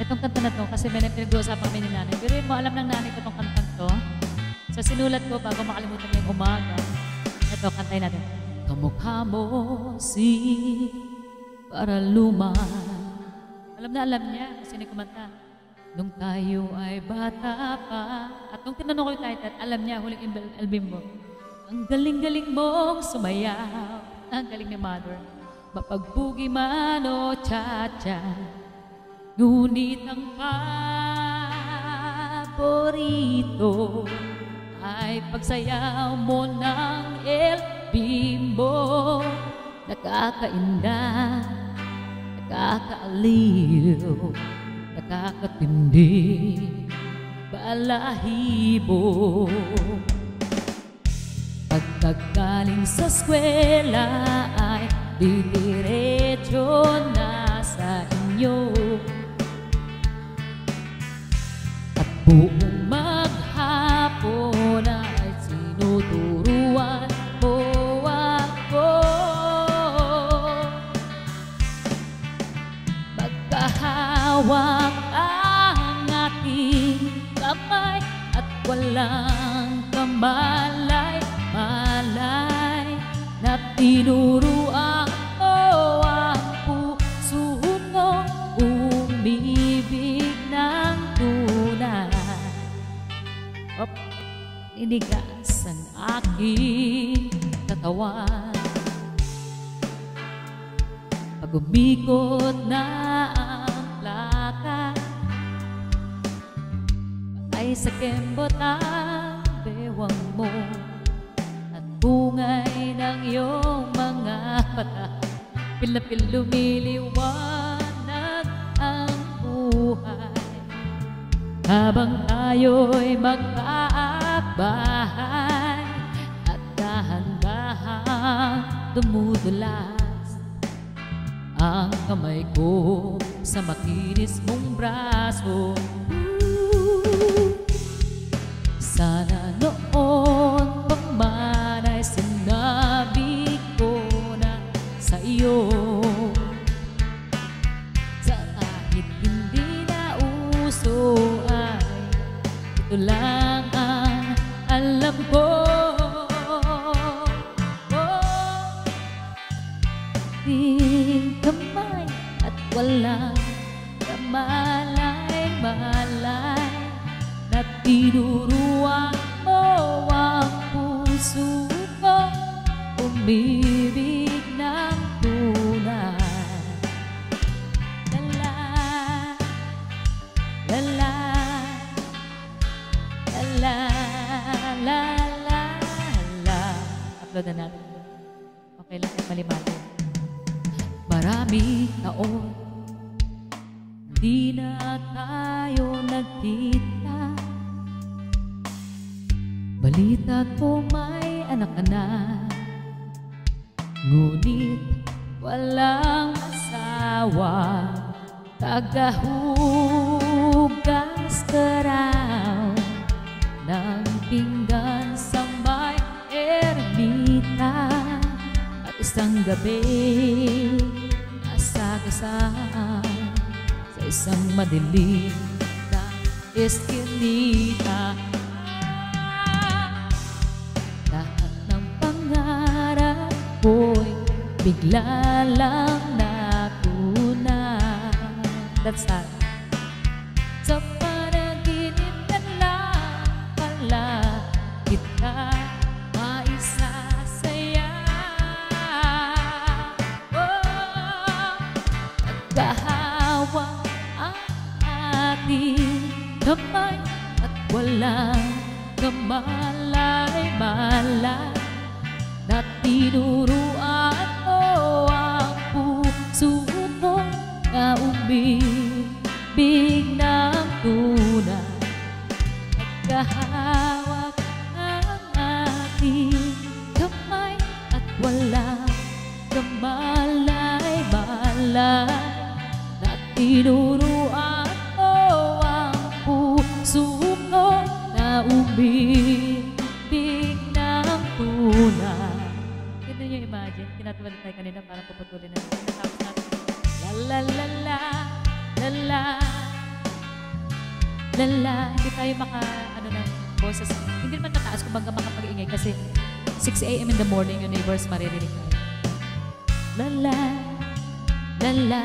Itong kanta na to, kasi may pinag-uusapan kami ni nanay. Pero yun mo, alam ng nanay ko itong kantang to. So sinulat ko bago makalimutan yung umaga. Ito, kantay natin. Kamukha mo si para luman. Alam na alam niya, kasi kumanta. Nung tayo ay bata pa. At nung tinanong ko yung title, alam niya, huling album mo. Ang galing-galing mong sumayaw. Ang galing ni Mother. Mapagbugi man o cha-cha. Ngunit ang paborito ay pagsayaw mo ng El Bimbo. Nakakainda, nakakaaliw, nakakatindi, balahibo. Pagkagaling sa eskwela ay didiretso na sa inyo. At buong maghapon ay sinuturuan mo ako. Magkahawak ang ating kamay at walang kamalay-malay na tinuruan mo ang puso ko umibig ng tunay. Op, inigas ang aking katawan pag umikot na ang plaka. Patay sa kembot ang bewang mo at bungay ng iyong mga mata. Pil na pil lumiliwanag ang buhay habang tayo'y magkaakbahay at dahan-dahang dumudulas ang kamay ko sa makinis mong braso. Sana noon pa man ay sinabi ko na sa iyo, sa kahit hindi na uso ay ito lang ang alam ko. Di kamay at walang kamalay-malay na tinuruan mo ang puso ko umibig ng tunay. Lala, lala, lala, lala, lala. Upload na natin. Okay lang, malimado. Maraming taon di na tayo nagkita. Balita ko may anak ka na, ngunit walang asawa. Tagahugas ka raw ng pinggan sa may ermita. At isang gabi nasagasaan sa isang madilim na eskinita. Lahat ng pangarap ko'y bigla lang natunay. That's sad. Sa panaginip na lang pala kita maisasaya. Nagkahawak ang ating kamay at walang kamalay-malay na tinuruan mo ang puso ko na umibig ng tunay. Nagkahawak ang ating kamay at walang kamalay-malay na tinuruan mo ang puso ko na umibig ng tunay. Ganda nyo imagine, kinatuwa tayo kanina parang puputulin na. Tapos natin, la la la la la la Lala, hindi tayo ano ng boses. Hindi naman mataas kung baga makapag-ingay kasi 6 a.m. in the morning yung neighbors maririnig tayo. Lala, lala.